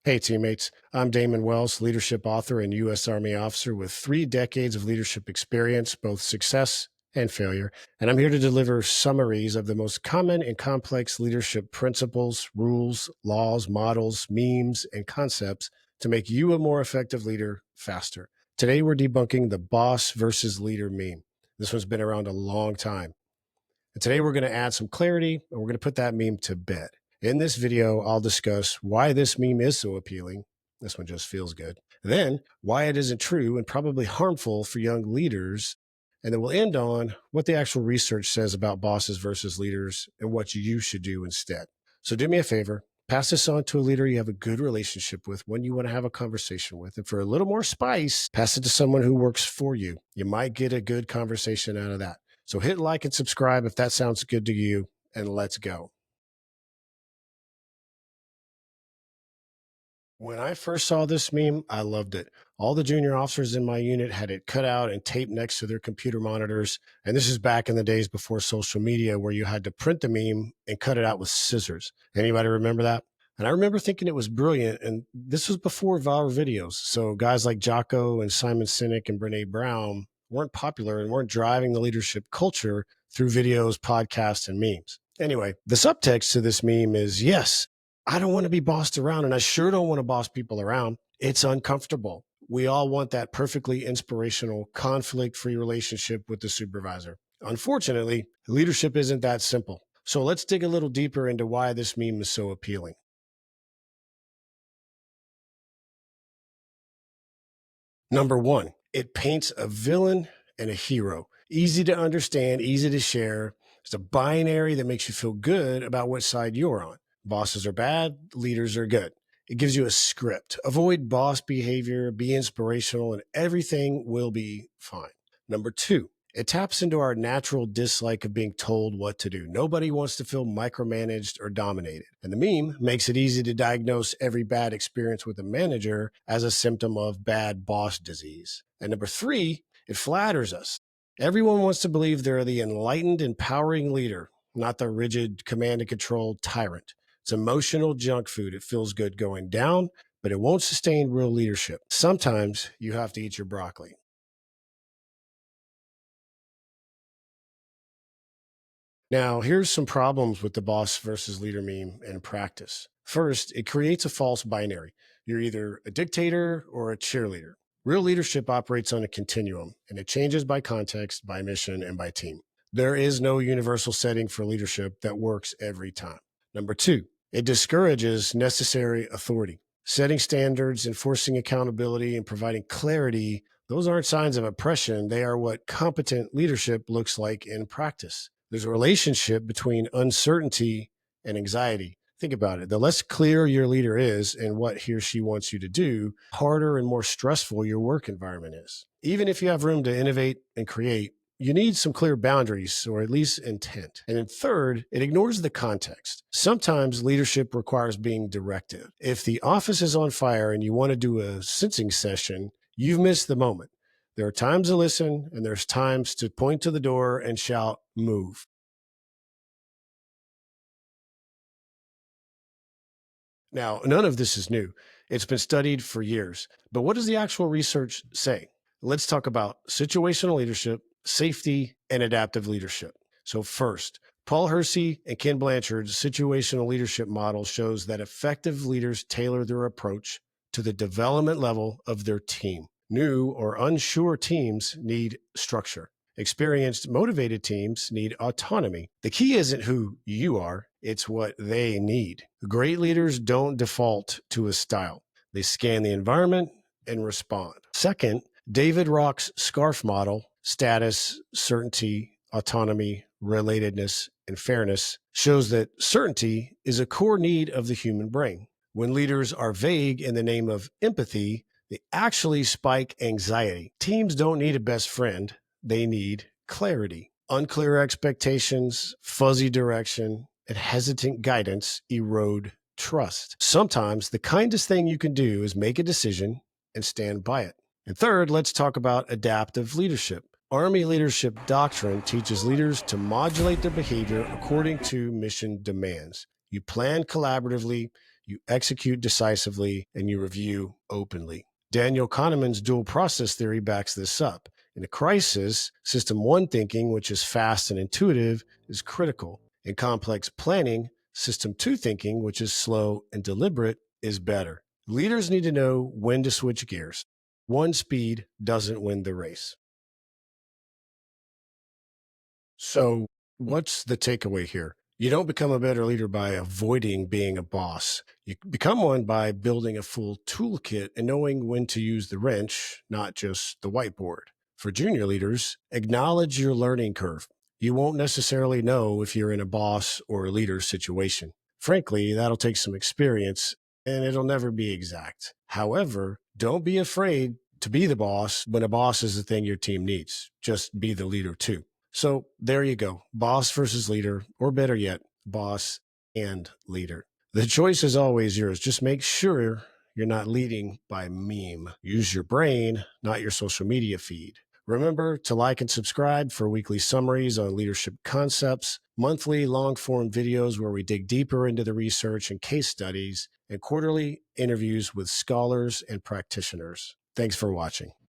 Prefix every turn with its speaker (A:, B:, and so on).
A: Hey, teammates. I'm Damon Wells, leadership author and U.S. Army officer with 3 decades of leadership experience, both success and failure. And I'm here to deliver summaries of the most common and complex leadership principles, rules, laws, models, memes, and concepts to make you a more effective leader faster. Today, we're debunking the boss versus leader meme. This one's been around a long time. And today we're going to add some clarity and we're going to put that meme to bed. In this video, I'll discuss why this meme is so appealing. This one just feels good. Then, why it isn't true and probably harmful for young leaders. And then we'll end on what the actual research says about bosses versus leaders and what you should do instead. So do me a favor, pass this on to a leader you have a good relationship with, one you want to have a conversation with. And for a little more spice, pass it to someone who works for you. You might get a good conversation out of that. So hit like and subscribe if that sounds good to you, and let's go. When I first saw this meme, I loved it. All the junior officers in my unit had it cut out and taped next to their computer monitors. And this is back in the days before social media where you had to print the meme and cut it out with scissors. Anybody remember that? And I remember thinking it was brilliant. And this was before viral videos. So guys like Jocko and Simon Sinek and Brene Brown weren't popular and weren't driving the leadership culture through videos, podcasts, and memes. Anyway, the subtext to this meme is yes, I don't want to be bossed around, and I sure don't want to boss people around. It's uncomfortable. We all want that perfectly inspirational, conflict-free relationship with the supervisor. Unfortunately, leadership isn't that simple. So let's dig a little deeper into why this meme is so appealing. Number one, it paints a villain and a hero. Easy to understand, easy to share. It's a binary that makes you feel good about what side you're on. Bosses are bad, leaders are good. It gives you a script. Avoid boss behavior, be inspirational, and everything will be fine. Number two, it taps into our natural dislike of being told what to do. Nobody wants to feel micromanaged or dominated. And the meme makes it easy to diagnose every bad experience with a manager as a symptom of bad boss disease. And number three, it flatters us. Everyone wants to believe they're the enlightened, empowering leader, not the rigid command and control tyrant. It's emotional junk food. It feels good going down, but it won't sustain real leadership. Sometimes you have to eat your broccoli. Now, here's some problems with the boss versus leader meme in practice. First, it creates a false binary. You're either a dictator or a cheerleader. Real leadership operates on a continuum, and it changes by context, by mission, and by team. There is no universal setting for leadership that works every time. Number two, it discourages necessary authority. Setting standards, enforcing accountability, and providing clarity, those aren't signs of oppression. They are what competent leadership looks like in practice. There's a relationship between uncertainty and anxiety. Think about it. The less clear your leader is and what he or she wants you to do, harder and more stressful your work environment is. Even if you have room to innovate and create, you need some clear boundaries or at least intent. And then third, it ignores the context. Sometimes leadership requires being directive. If the office is on fire and you want to do a sensing session, you've missed the moment. There are times to listen and there's times to point to the door and shout, move. Now, none of this is new. It's been studied for years. But what does the actual research say? Let's talk about situational leadership, safety, and adaptive leadership. So first, Paul Hersey and Ken Blanchard's situational leadership model shows that effective leaders tailor their approach to the development level of their team. New or unsure teams need structure. Experienced, motivated teams need autonomy. The key isn't who you are, it's what they need. Great leaders don't default to a style. They scan the environment and respond. Second, David Rock's SCARF model, status, certainty, autonomy, relatedness, and fairness, shows that certainty is a core need of the human brain. When leaders are vague in the name of empathy, they actually spike anxiety. Teams don't need a best friend. They need clarity. Unclear expectations, fuzzy direction, and hesitant guidance erode trust. Sometimes the kindest thing you can do is make a decision and stand by it. And third, let's talk about adaptive leadership. Army leadership doctrine teaches leaders to modulate their behavior according to mission demands. You plan collaboratively, you execute decisively, and you review openly. Daniel Kahneman's dual process theory backs this up. In a crisis, system one thinking, which is fast and intuitive, is critical. In complex planning, system two thinking, which is slow and deliberate, is better. Leaders need to know when to switch gears. One speed doesn't win the race. So, what's the takeaway here? You don't become a better leader by avoiding being a boss. You become one by building a full toolkit and knowing when to use the wrench, not just the whiteboard. For junior leaders, acknowledge your learning curve. You won't necessarily know if you're in a boss or a leader situation. Frankly, that'll take some experience and it'll never be exact. However, don't be afraid to be the boss when a boss is the thing your team needs. Just be the leader too. So there you go. Boss versus leader, or better yet, boss and leader. The choice is always yours. Just make sure you're not leading by meme. Use your brain, not your social media feed. Remember to like and subscribe for weekly summaries on leadership concepts, monthly long form videos where we dig deeper into the research and case studies, and quarterly interviews with scholars and practitioners. Thanks for watching.